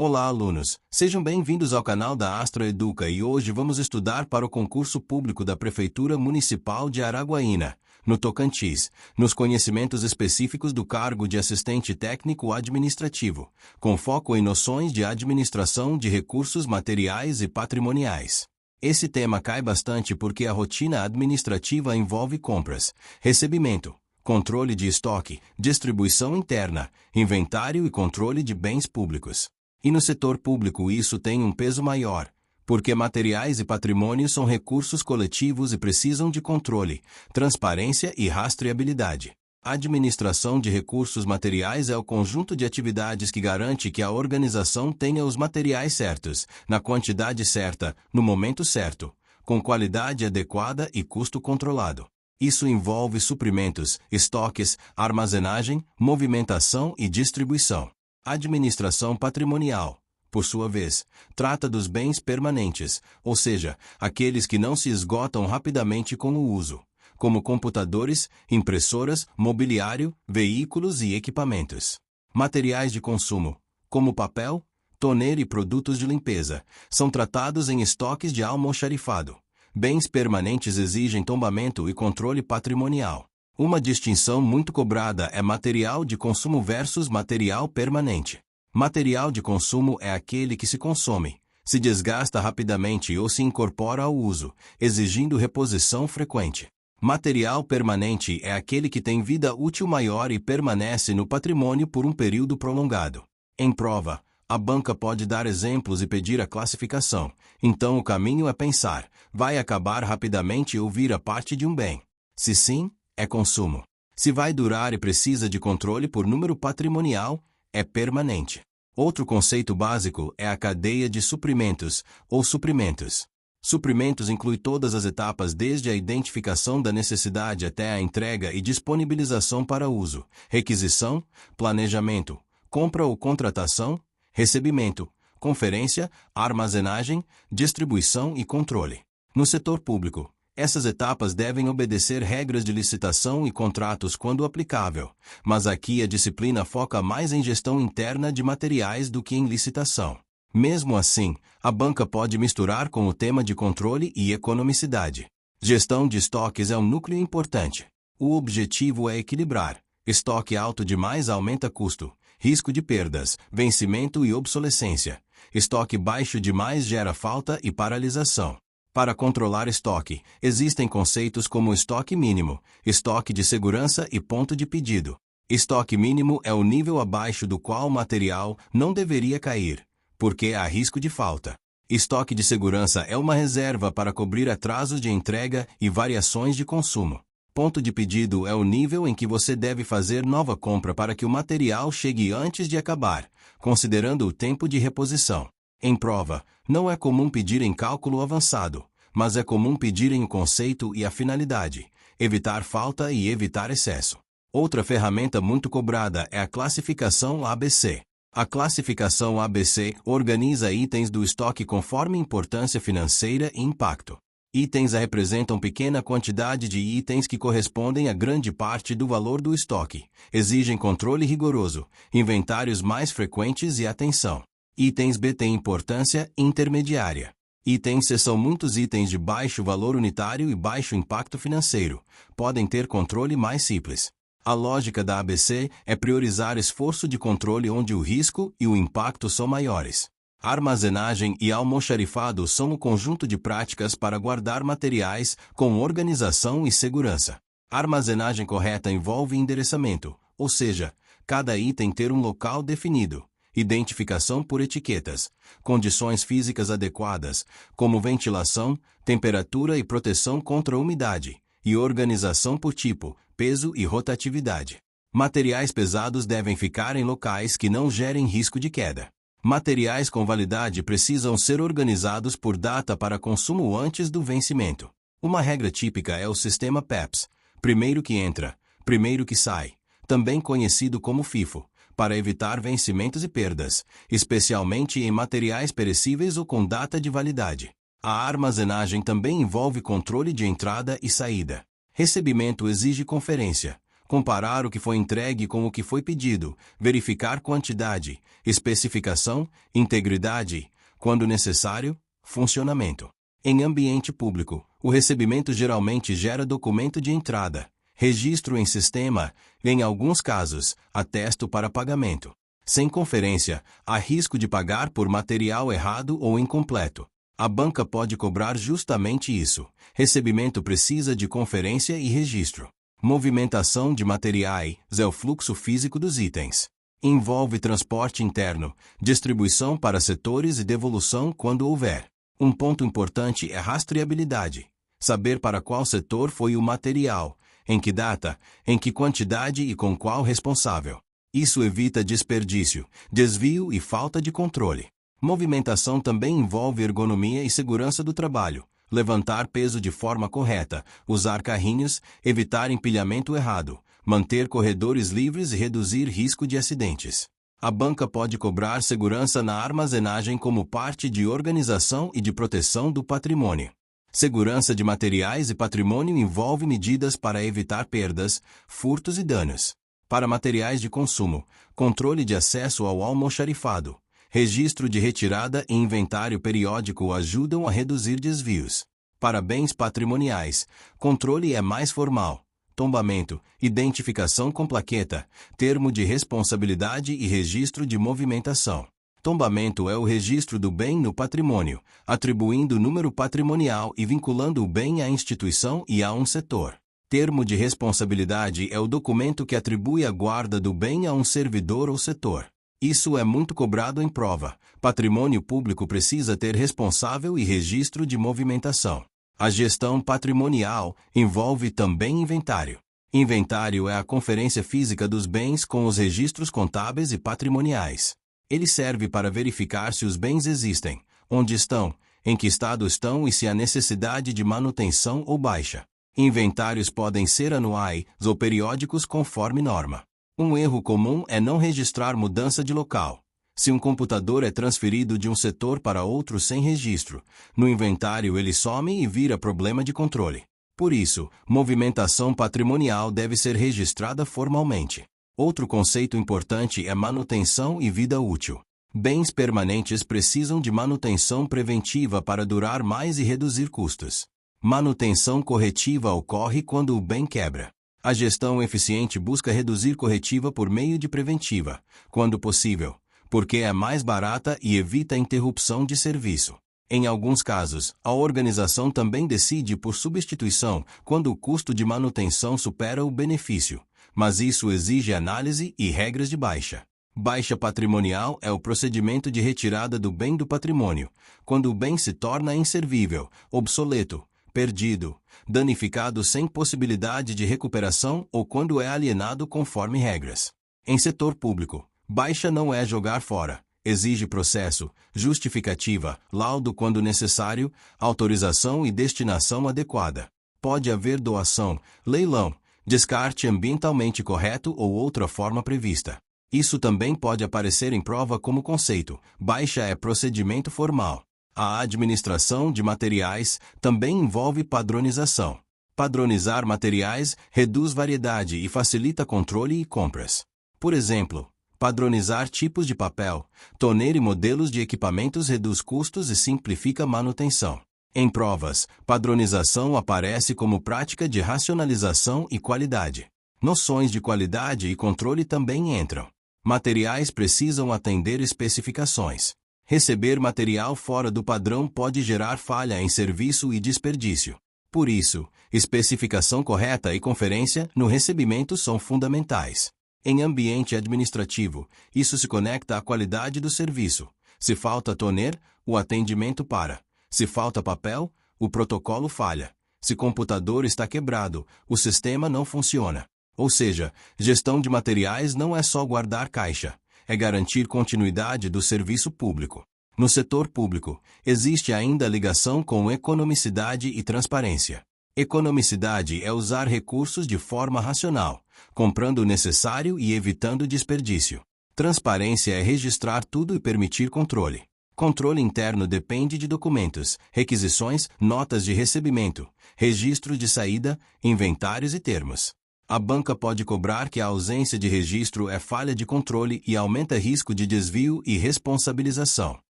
Olá, alunos! Sejam bem-vindos ao canal da Astro Educa e hoje vamos estudar para o concurso público da Prefeitura Municipal de Araguaína, no Tocantins, nos conhecimentos específicos do cargo de assistente técnico administrativo, com foco em noções de administração de recursos materiais e patrimoniais. Esse tema cai bastante porque a rotina administrativa envolve compras, recebimento, controle de estoque, distribuição interna, inventário e controle de bens públicos. E no setor público isso tem um peso maior, porque materiais e patrimônio são recursos coletivos e precisam de controle, transparência e rastreabilidade. A administração de recursos materiais é o conjunto de atividades que garante que a organização tenha os materiais certos, na quantidade certa, no momento certo, com qualidade adequada e custo controlado. Isso envolve suprimentos, estoques, armazenagem, movimentação e distribuição. A administração patrimonial, por sua vez, trata dos bens permanentes, ou seja, aqueles que não se esgotam rapidamente com o uso, como computadores, impressoras, mobiliário, veículos e equipamentos. Materiais de consumo, como papel, toner e produtos de limpeza, são tratados em estoques de almoxarifado. Bens permanentes exigem tombamento e controle patrimonial. Uma distinção muito cobrada é material de consumo versus material permanente. Material de consumo é aquele que se consome, se desgasta rapidamente ou se incorpora ao uso, exigindo reposição frequente. Material permanente é aquele que tem vida útil maior e permanece no patrimônio por um período prolongado. Em prova, a banca pode dar exemplos e pedir a classificação, então o caminho é pensar, vai acabar rapidamente ou vira parte de um bem? Se sim, é consumo. Se vai durar e precisa de controle por número patrimonial, é permanente. Outro conceito básico é a cadeia de suprimentos, ou suprimentos. Suprimentos inclui todas as etapas desde a identificação da necessidade até a entrega e disponibilização para uso, requisição, planejamento, compra ou contratação, recebimento, conferência, armazenagem, distribuição e controle. No setor público, essas etapas devem obedecer regras de licitação e contratos quando aplicável, mas aqui a disciplina foca mais em gestão interna de materiais do que em licitação. Mesmo assim, a banca pode misturar com o tema de controle e economicidade. Gestão de estoques é um núcleo importante. O objetivo é equilibrar. Estoque alto demais aumenta custo, risco de perdas, vencimento e obsolescência. Estoque baixo demais gera falta e paralisação. Para controlar estoque, existem conceitos como estoque mínimo, estoque de segurança e ponto de pedido. Estoque mínimo é o nível abaixo do qual o material não deveria cair, porque há risco de falta. Estoque de segurança é uma reserva para cobrir atrasos de entrega e variações de consumo. Ponto de pedido é o nível em que você deve fazer nova compra para que o material chegue antes de acabar, considerando o tempo de reposição. Em prova, não é comum pedir em cálculo avançado, mas é comum pedir em o conceito e a finalidade, evitar falta e evitar excesso. Outra ferramenta muito cobrada é a classificação ABC. A classificação ABC organiza itens do estoque conforme importância financeira e impacto. Itens representam pequena quantidade de itens que correspondem a grande parte do valor do estoque, exigem controle rigoroso, inventários mais frequentes e atenção. Itens B têm importância intermediária. Itens C são muitos itens de baixo valor unitário e baixo impacto financeiro, podem ter controle mais simples. A lógica da ABC é priorizar esforço de controle onde o risco e o impacto são maiores. Armazenagem e almoxarifado são o conjunto de práticas para guardar materiais com organização e segurança. A armazenagem correta envolve endereçamento, ou seja, cada item ter um local definido. Identificação por etiquetas, condições físicas adequadas, como ventilação, temperatura e proteção contra umidade, e organização por tipo, peso e rotatividade. Materiais pesados devem ficar em locais que não gerem risco de queda. Materiais com validade precisam ser organizados por data para consumo antes do vencimento. Uma regra típica é o sistema PEPS, primeiro que entra, primeiro que sai, também conhecido como FIFO, para evitar vencimentos e perdas, especialmente em materiais perecíveis ou com data de validade. A armazenagem também envolve controle de entrada e saída. Recebimento exige conferência, comparar o que foi entregue com o que foi pedido, verificar quantidade, especificação, integridade, quando necessário, funcionamento. Em ambiente público, o recebimento geralmente gera documento de entrada, registro em sistema, em alguns casos, atesto para pagamento. Sem conferência, há risco de pagar por material errado ou incompleto. A banca pode cobrar justamente isso. Recebimento precisa de conferência e registro. Movimentação de materiais é o fluxo físico dos itens. Envolve transporte interno, distribuição para setores e devolução quando houver. Um ponto importante é rastreabilidade. Saber para qual setor foi o material, em que data, em que quantidade e com qual responsável. Isso evita desperdício, desvio e falta de controle. Movimentação também envolve ergonomia e segurança do trabalho. Levantar peso de forma correta, usar carrinhos, evitar empilhamento errado, manter corredores livres e reduzir risco de acidentes. A banca pode cobrar segurança na armazenagem como parte de organização e de proteção do patrimônio. Segurança de materiais e patrimônio envolve medidas para evitar perdas, furtos e danos. Para materiais de consumo, controle de acesso ao almoxarifado, registro de retirada e inventário periódico ajudam a reduzir desvios. Para bens patrimoniais, controle é mais formal. Tombamento, identificação com plaqueta, termo de responsabilidade e registro de movimentação. Tombamento é o registro do bem no patrimônio, atribuindo número patrimonial e vinculando o bem à instituição e a um setor. Termo de responsabilidade é o documento que atribui a guarda do bem a um servidor ou setor. Isso é muito cobrado em prova. Patrimônio público precisa ter responsável e registro de movimentação. A gestão patrimonial envolve também inventário. Inventário é a conferência física dos bens com os registros contábeis e patrimoniais. Ele serve para verificar se os bens existem, onde estão, em que estado estão e se há necessidade de manutenção ou baixa. Inventários podem ser anuais ou periódicos conforme norma. Um erro comum é não registrar mudança de local. Se um computador é transferido de um setor para outro sem registro, no inventário ele some e vira problema de controle. Por isso, movimentação patrimonial deve ser registrada formalmente. Outro conceito importante é manutenção e vida útil. Bens permanentes precisam de manutenção preventiva para durar mais e reduzir custos. Manutenção corretiva ocorre quando o bem quebra. A gestão eficiente busca reduzir corretiva por meio de preventiva, quando possível, porque é mais barata e evita a interrupção de serviço. Em alguns casos, a organização também decide por substituição quando o custo de manutenção supera o benefício, mas isso exige análise e regras de baixa. Baixa patrimonial é o procedimento de retirada do bem do patrimônio, quando o bem se torna inservível, obsoleto, perdido, danificado sem possibilidade de recuperação ou quando é alienado conforme regras. Em setor público, baixa não é jogar fora. Exige processo, justificativa, laudo quando necessário, autorização e destinação adequada. Pode haver doação, leilão, descarte ambientalmente correto ou outra forma prevista. Isso também pode aparecer em prova como conceito. Baixa é procedimento formal. A administração de materiais também envolve padronização. Padronizar materiais reduz variedade e facilita controle e compras. Por exemplo, padronizar tipos de papel, toner e modelos de equipamentos reduz custos e simplifica manutenção. Em provas, padronização aparece como prática de racionalização e qualidade. Noções de qualidade e controle também entram. Materiais precisam atender especificações. Receber material fora do padrão pode gerar falha em serviço e desperdício. Por isso, especificação correta e conferência no recebimento são fundamentais. Em ambiente administrativo, isso se conecta à qualidade do serviço. Se falta toner, o atendimento para. Se falta papel, o protocolo falha. Se computador está quebrado, o sistema não funciona. Ou seja, gestão de materiais não é só guardar caixa, é garantir continuidade do serviço público. No setor público, existe ainda a ligação com economicidade e transparência. Economicidade é usar recursos de forma racional, comprando o necessário e evitando desperdício. Transparência é registrar tudo e permitir controle. Controle interno depende de documentos, requisições, notas de recebimento, registro de saída, inventários e termos. A banca pode cobrar que a ausência de registro é falha de controle e aumenta risco de desvio e responsabilização.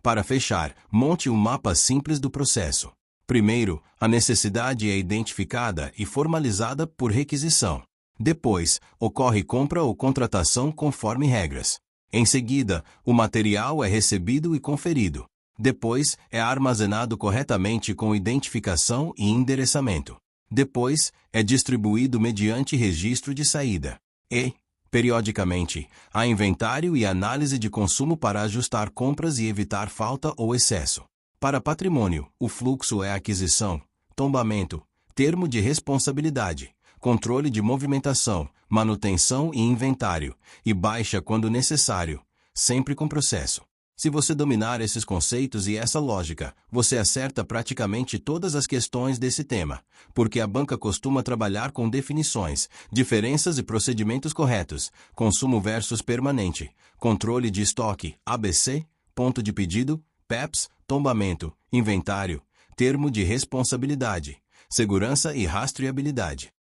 Para fechar, monte um mapa simples do processo. Primeiro, a necessidade é identificada e formalizada por requisição. Depois, ocorre compra ou contratação conforme regras. Em seguida, o material é recebido e conferido. Depois, é armazenado corretamente com identificação e endereçamento. Depois, é distribuído mediante registro de saída. E, periodicamente, há inventário e análise de consumo para ajustar compras e evitar falta ou excesso. Para patrimônio, o fluxo é aquisição, tombamento, termo de responsabilidade, controle de movimentação, manutenção e inventário, e baixa quando necessário, sempre com processo. Se você dominar esses conceitos e essa lógica, você acerta praticamente todas as questões desse tema, porque a banca costuma trabalhar com definições, diferenças e procedimentos corretos, consumo versus permanente, controle de estoque, ABC, ponto de pedido, PEPs, tombamento, inventário, termo de responsabilidade, segurança e rastreabilidade.